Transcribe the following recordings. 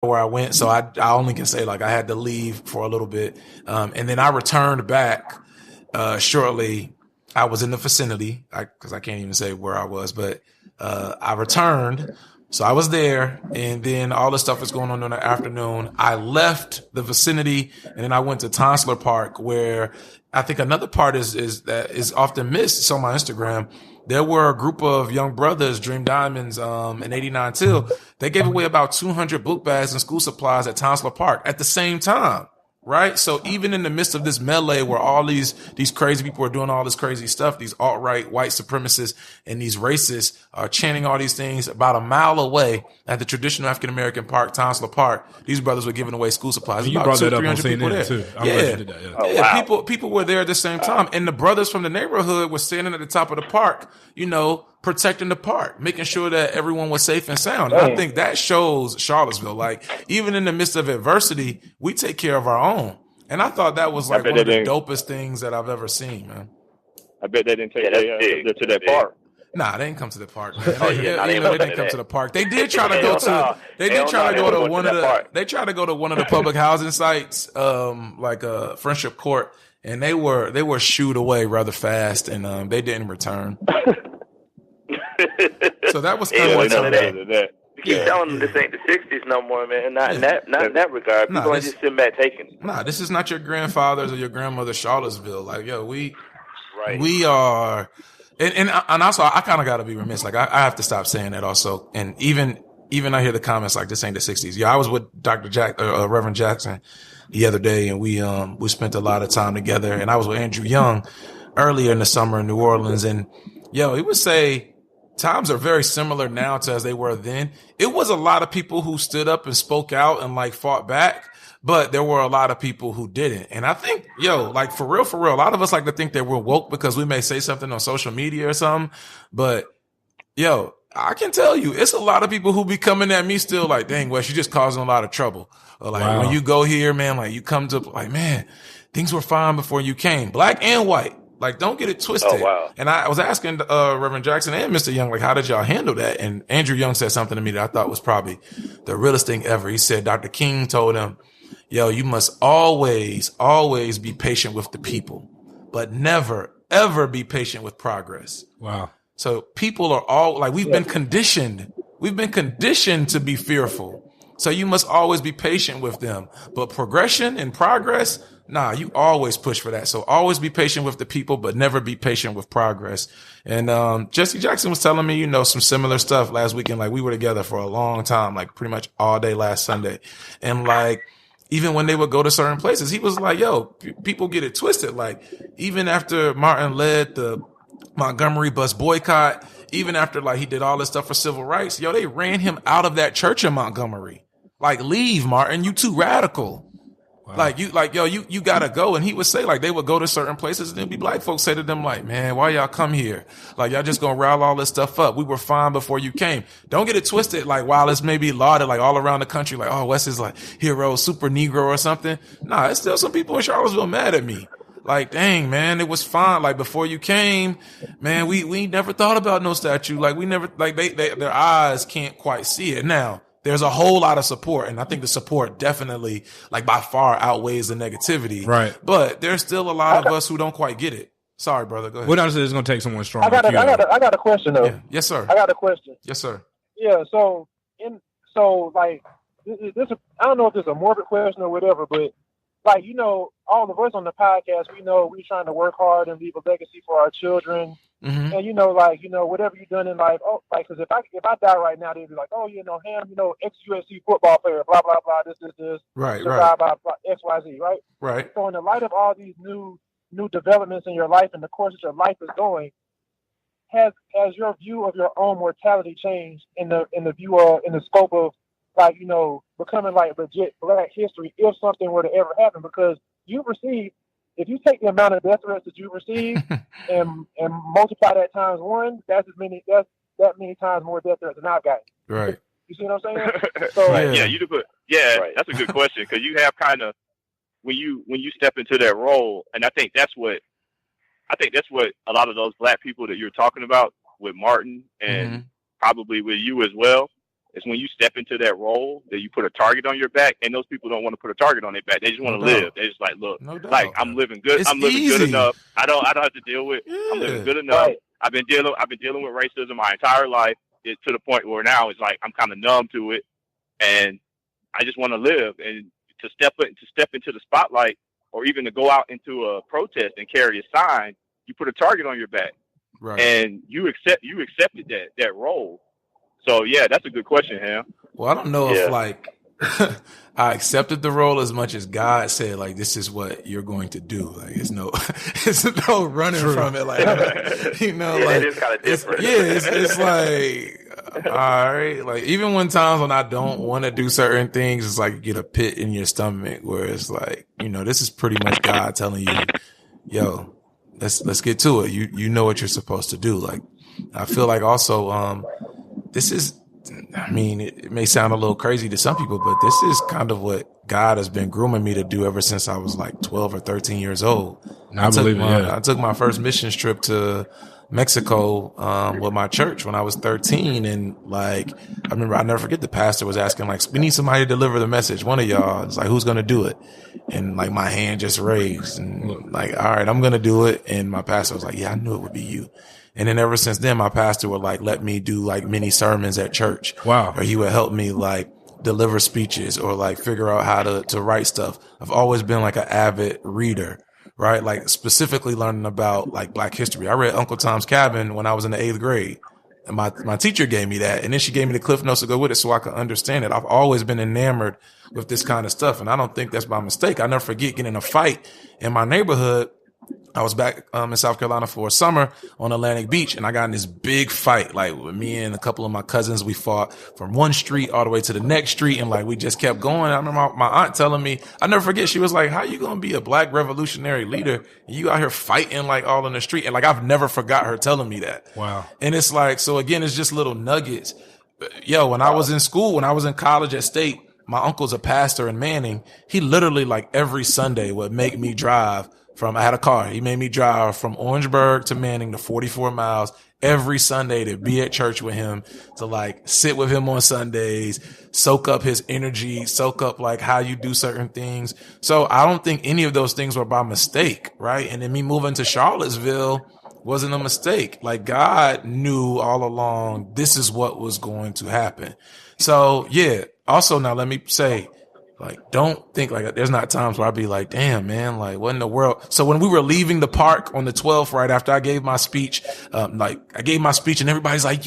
where I went, so I only can say like I had to leave for a little bit, and then I returned back shortly. I was in the vicinity because I can't even say where I was, but I returned. So I was there, and then all this stuff was going on in the afternoon. I left the vicinity, and then I went to Tonsler Park, where I think another part is that is often missed. It's on my Instagram. There were a group of young brothers, Dream Diamonds, in 89 Till. They gave away about 200 book bags and school supplies at Tonsler Park at the same time. Right. So even in the midst of this melee where all these crazy people are doing all this crazy stuff, these alt-right white supremacists and these racists are chanting all these things about a mile away at the traditional African-American park, Tonsler Park. These brothers were giving away school supplies. And you brought that up on CNN too. Yeah. People were there at the same time. And the brothers from the neighborhood were standing at the top of the park, protecting the park, making sure that everyone was safe and sound. And I think that shows Charlottesville. Like, even in the midst of adversity, we take care of our own. And I thought that was like one of the dopest things that I've ever seen, man. I bet they didn't take to that park. Nah, they didn't come to the park, man. They didn't come to the park. They did try to go to. They did try to go to one of the. They tried to go to one of the public housing sites, like Friendship Court, and they were shooed away rather fast, and they didn't return. So that was kind of that. You keep telling them this ain't the '60s no more, man. Not in that regard. People ain't just sitting back taking. Nah, this is not your grandfather's or your grandmother's Charlottesville. Like, yo, we are. And also, I kind of got to be remiss. Like, I have to stop saying that also. And even I hear the comments like, this ain't the '60s. Yeah, I was with Reverend Jackson the other day, and we spent a lot of time together. And I was with Andrew Young earlier in the summer in New Orleans. And yo, he would say times are very similar now to as they were then. It was a lot of people who stood up and spoke out and like fought back. But there were a lot of people who didn't. And I think, like for real, a lot of us like to think that we're woke because we may say something on social media or something. But I can tell you, it's a lot of people who be coming at me still like, dang, Wes, you're just causing a lot of trouble. Or like when you go here, man, like you come to like, man, things were fine before you came, black and white. Like, don't get it twisted. Oh, wow. And I was asking Reverend Jackson and Mr. Young, like, how did y'all handle that? And Andrew Young said something to me that I thought was probably the realest thing ever. He said Dr. King told him, you must always, always be patient with the people, but never, ever be patient with progress. Wow. So people are all like, we've been conditioned to be fearful. So you must always be patient with them. But progression and progress, nah, you always push for that. So always be patient with the people, but never be patient with progress. And Jesse Jackson was telling me, some similar stuff last weekend. Like, we were together for a long time, like pretty much all day last Sunday. And like, even when they would go to certain places, he was like, people get it twisted. Like, even after Martin led the Montgomery bus boycott, even after like he did all this stuff for civil rights, they ran him out of that church in Montgomery. Like, leave, Martin, you too radical. Wow. You gotta go. And he would say, like, they would go to certain places and there'd be black folks say to them, like, man, why y'all come here? Like, y'all just gonna rile all this stuff up. We were fine before you came. Don't get it twisted. Like, while it's maybe lauded, like, all around the country, like, oh, Wes is like hero, super Negro or something. Nah, it's still some people in Charlottesville mad at me. Like, dang, man, it was fine. Like, before you came, man, we never thought about no statue. Like, we never, like, their eyes can't quite see it. Now, there's a whole lot of support, and I think the support definitely, like, by far outweighs the negativity. Right. But there's still a lot of us who don't quite get it. Sorry, brother. Go ahead. What I said is going to take someone strong. I got a question though. Yeah. Yes, sir. I got a question. Yes, sir. Yeah. So like this, I don't know if it's a morbid question or whatever, but like all of us on the podcast, we know we're trying to work hard and leave a legacy for our children. Mm-hmm. And whatever you've done in life, because if I die right now, they'd be like, Ham, ex-USC football player, blah blah blah, this, right, blah, blah, blah, XYZ, right? Right. So in the light of all these new developments in your life and the course that your life is going, has your view of your own mortality changed in the scope of becoming like legit Black history if something were to ever happen? Because if you take the amount of death threats that you receive and multiply that times one, that many times more death threats than I've got. Right. You see what I'm saying? So, right. That's a good question, because you have kind of when you step into that role, and I think that's what a lot of those Black people that you're talking about with Martin and probably with you as well, It's when you step into that role that you put a target on your back, and those people don't want to put a target on their back. They just want to live. They just like, look, like I'm living good. I'm living good enough. I don't have to deal with. I'm living good enough. Right. I've been dealing with racism my entire life. It's to the point where now it's like I'm kind of numb to it, and I just want to live. And to step into the spotlight, or even to go out into a protest and carry a sign, you put a target on your back, right? And you accepted that role. So yeah, that's a good question, Ham. Well, I don't know if like I accepted the role as much as God said, like, this is what you're going to do. Like, it's no running from it. Like, you know, like, it is kind of different. It's like, all right. Like, even when times when I don't want to do certain things, it's like you get a pit in your stomach where it's like, you know, this is pretty much God telling you, yo, let's get to it. You know what you're supposed to do. Like, I feel like also, this is, I mean, it may sound a little crazy to some people, but this is kind of what God has been grooming me to do ever since I was like 12 or 13 years old. I took my first missions trip to Mexico with my church when I was 13. And like, I remember, I'll never forget, the pastor was asking, like, we need somebody to deliver the message. One of y'all. It's like, who's going to do it? And like, my hand just raised and like, all right, I'm going to do it. And my pastor was like, yeah, I knew it would be you. And then ever since then, my pastor would like let me do like mini sermons at church. Wow. Or he would help me like deliver speeches or like figure out how to write stuff. I've always been like an avid reader, right? Like specifically learning about like Black history. I read Uncle Tom's Cabin when I was in the 8th grade. And my teacher gave me that. And then she gave me the Cliff Notes to go with it so I could understand it. I've always been enamored with this kind of stuff. And I don't think that's by mistake. I never forget getting in a fight in my neighborhood. I was back in South Carolina for a summer on Atlantic Beach, and I got in this big fight. Like, with me and a couple of my cousins, we fought from one street all the way to the next street, and like we just kept going. I remember my aunt telling me, I never forget, she was like, how you gonna be a Black revolutionary leader and you out here fighting like all in the street? And like, I've never forgot her telling me that. Wow. And it's like, so again, it's just little nuggets. Yo, when I was in school, when I was in college at State, my uncle's a pastor in Manning. He literally like every Sunday would make me drive I had a car. He made me drive from Orangeburg to Manning to 44 miles every Sunday to be at church with him, to like sit with him on Sundays, soak up his energy, soak up like how you do certain things. So I don't think any of those things were by mistake, right? And then me moving to Charlottesville wasn't a mistake. Like, God knew all along this is what was going to happen. So yeah. Also, now let me say, like, don't think like there's not times where I'd be like, damn, man, like, what in the world? So when we were leaving the park on the 12th, right after I gave my speech, I gave my speech and everybody's like,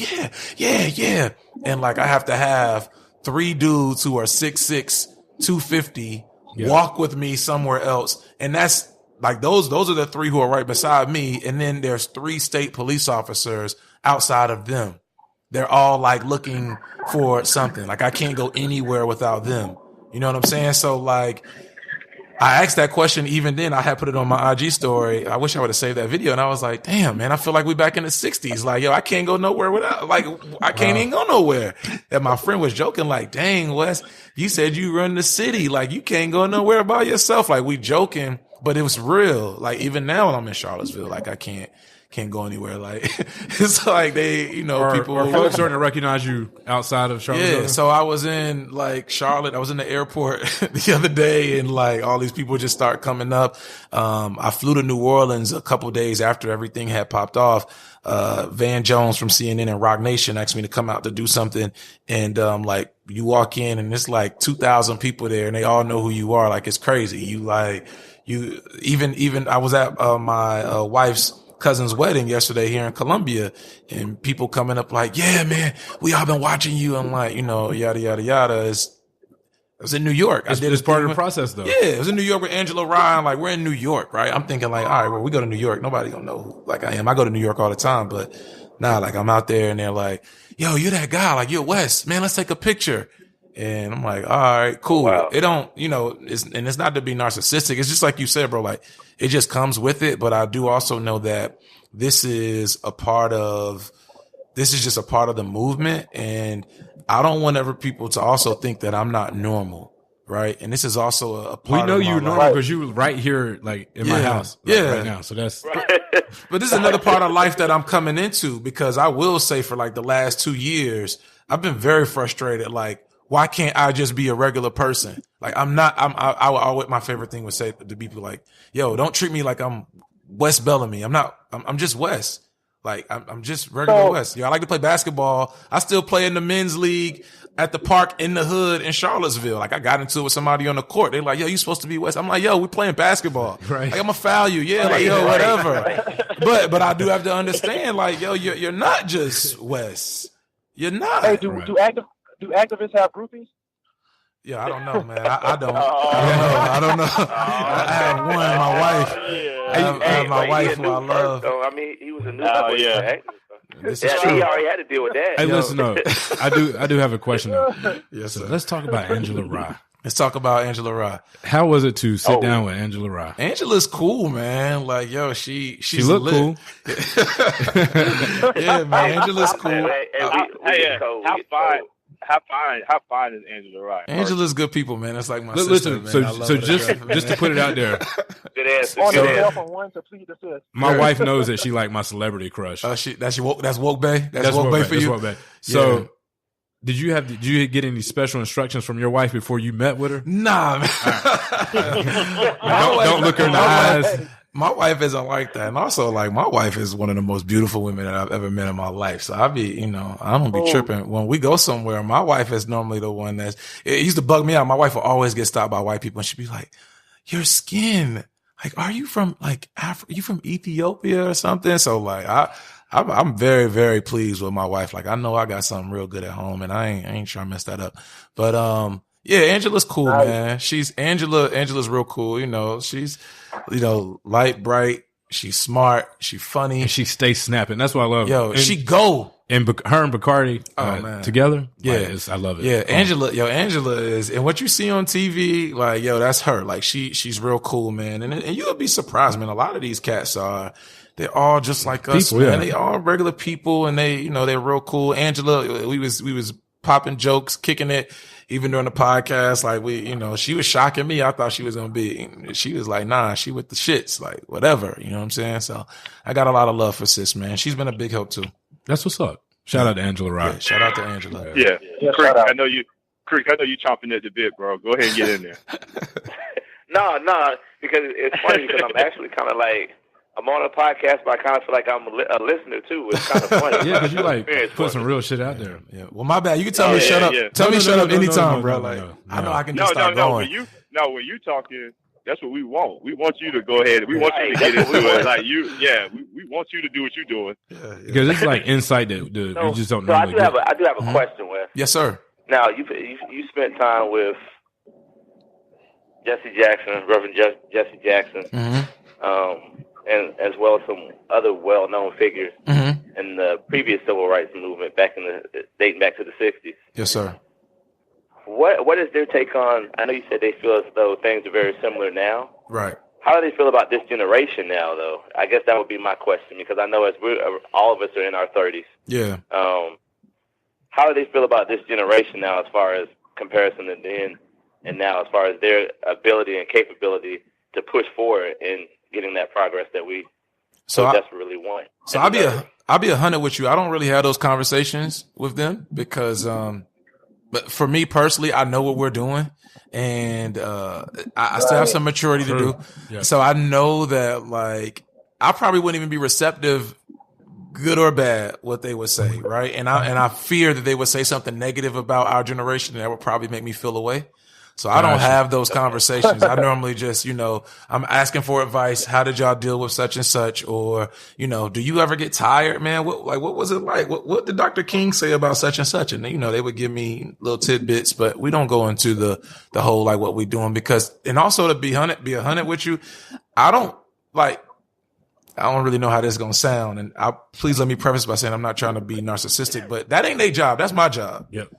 yeah. And like, I have to have 3 dudes who are 6'6", 250 walk with me somewhere else. And that's like, those are the 3 who are right beside me. And then there's 3 state police officers outside of them. They're all like looking for something. Like, I can't go anywhere without them. You know what I'm saying? So like, I asked that question even then. I had put it on my IG story. I wish I would have saved that video. And I was like, damn, man, I feel like we back in the 60s. Like, yo, I can't go nowhere without, like, I can't even go nowhere. And my friend was joking like, dang, Wes, you said you run the city. Like, you can't go nowhere by yourself. Like, we joking, but it was real. Like, even now when I'm in Charlottesville, like, I can't go anywhere. Like, it's like they, you know, people are folks starting to recognize you outside of Charlotte. Yeah. So I was in like Charlotte. I was in the airport the other day, and like all these people just start coming up. I flew to New Orleans a couple days after everything had popped off. Van Jones from CNN and Rock Nation asked me to come out to do something. And, like, you walk in and it's like 2,000 people there and they all know who you are. Like, it's crazy. Even I was at, my, wife's cousin's wedding yesterday here in Columbia, and people coming up like, yeah, man, we all been watching you. I'm like, you know, yada, yada, yada. I was in New York. It's part of the process though. Yeah. It was in New York with Angela Ryan. Like, we're in New York, right? I'm thinking like, all right, well, we go to New York. Nobody gonna know who like I am. I go to New York all the time, but nah, like I'm out there and they're like, yo, you're that guy. Like, you're Wes, man, let's take a picture. And I'm like, all right, cool. Wow. It don't, you know, it's not to be narcissistic. It's just like you said, bro, like it just comes with it. But I do also know that this is just a part of the movement. And I don't want ever people to also think that I'm not normal, right? And this is also a part we know of you normal because you was right here, like in my house, right now. So that's. But this is another part of life that I'm coming into, because I will say for like the last 2 years, I've been very frustrated. Like, why can't I just be a regular person? Like, I always, my favorite thing would say to people like, yo, don't treat me like I'm Wes Bellamy. I'm just Wes. Like, I'm just regular Wes. Yo, I like to play basketball. I still play in the men's league at the park in the hood in Charlottesville. Like, I got into it with somebody on the court. They're like, yo, you supposed to be Wes. I'm like, yo, we're playing basketball. Right. Like, I'm gonna foul you. Yeah, like, yo, whatever. But I do have to understand, like, yo, you're not just Wes. You're not. Hey, do activists have groupies? Yeah, I don't know, man. I don't know. I have one, my wife. I have my wife who I love. I mean, he was a new activist. This is true. He already had to deal with that. Hey, listen, though. I do have a question, though. Yes, sir. So let's talk about Angela Rye. Let's talk about Angela Rye. How was it to sit down with Angela Rye? Angela's cool, man. Like, yo, she looked cool. Yeah, man. Angela's cool. How fine is Angela Rye? Angela's good people, man. That's like my sister, man. So just to put it out there. Good answer. On the scale from 1 to plead the fifth. My wife knows that she like my celebrity crush. That's woke Bay. That's woke Bay for you. Woke Bay. So, did you get any special instructions from your wife before you met with her? Nah, man. Don't look her in the eyes. My wife isn't like that. And also, like, my wife is one of the most beautiful women that I've ever met in my life. So I don't be tripping. When we go somewhere, my wife is normally the one it used to bug me out. My wife will always get stopped by white people and she'd be like, your skin, like, are you from like Africa? Are you from Ethiopia or something? So like, I'm very, very pleased with my wife. Like, I know I got something real good at home and I ain't trying to mess that up. But, yeah, Angela's cool, man. Angela's real cool. You know, she's, light, bright. She's smart. She's funny. And she stays snapping. That's what I love. Yo, she go. And her and Bacardi together. Yeah. I love it. Yeah. Angela is, and what you see on TV, like, yo, that's her. Like, she's real cool, man. And you'll be surprised, man. A lot of these cats they're all just like us, people, man. Yeah. They all regular people and they're real cool. Angela, we was popping jokes, kicking it. Even during the podcast, like she was shocking me. I thought she was going to be, she was like, nah, she with the shits, like whatever. You know what I'm saying? So I got a lot of love for sis, man. She's been a big help too. That's what's up. Shout out to Angela Rye. Yeah, shout out to Angela. Yeah. Creek, I know you chomping at the bit, bro. Go ahead and get in there. No, because it's funny because I'm actually kind of like, I'm on a podcast, but I kind of feel like I'm a listener too. It's kind of funny. Yeah, because you like put some real shit out there. Yeah. Well, my bad. You can tell me shut up. Tell me shut up anytime, bro. Like I know I can just start going. When you talking, that's what we want. We want you to go ahead. We want you to get into it. Like we want you to do what you're doing. Because it's like insight that you just don't know. I do have a question, Wes. Yes, sir. Now you spent time with Jesse Jackson, Reverend Jesse Jackson. Mm-hmm. And as well as some other well-known figures in the previous civil rights movement dating back to the 60s. Yes, sir. What is their take on, I know you said they feel as though things are very similar now. Right. How do they feel about this generation now, though? I guess that would be my question, because I know all of us are in our 30s. Yeah. How do they feel about this generation now as far as comparison to then and now as far as their ability and capability to push forward in getting that progress that we desperately want? So I'll be 100 with you. I don't really have those conversations with them because, but for me personally, I know what we're doing and, I still have some maturity to do. Yeah. So I know that like, I probably wouldn't even be receptive, good or bad, what they would say. Right. And I fear that they would say something negative about our generation and that would probably make me feel away. So I don't have those conversations. I normally just, I'm asking for advice. How did y'all deal with such and such? Or, do you ever get tired, man? What was it like? What did Dr. King say about such and such? And, they would give me little tidbits, but we don't go into the whole, like what we're doing because, and also to be 100 with you, I don't really know how this is going to sound. And please let me preface by saying I'm not trying to be narcissistic, but that ain't their job. That's my job. Yep.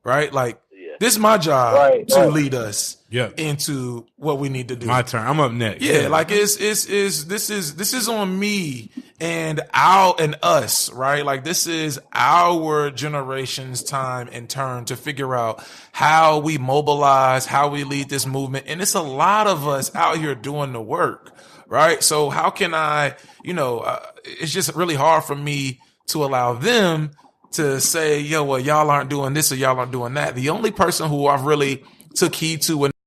Right? Like, this is my job to lead us into what we need to do. My turn. I'm up next. Yeah, like this is on me and us, right? Like this is our generation's time and turn to figure out how we mobilize, how we lead this movement. And it's a lot of us out here doing the work, right? So how can I, it's just really hard for me to allow them to say, well, y'all aren't doing this or y'all aren't doing that. The only person who I've really took heed to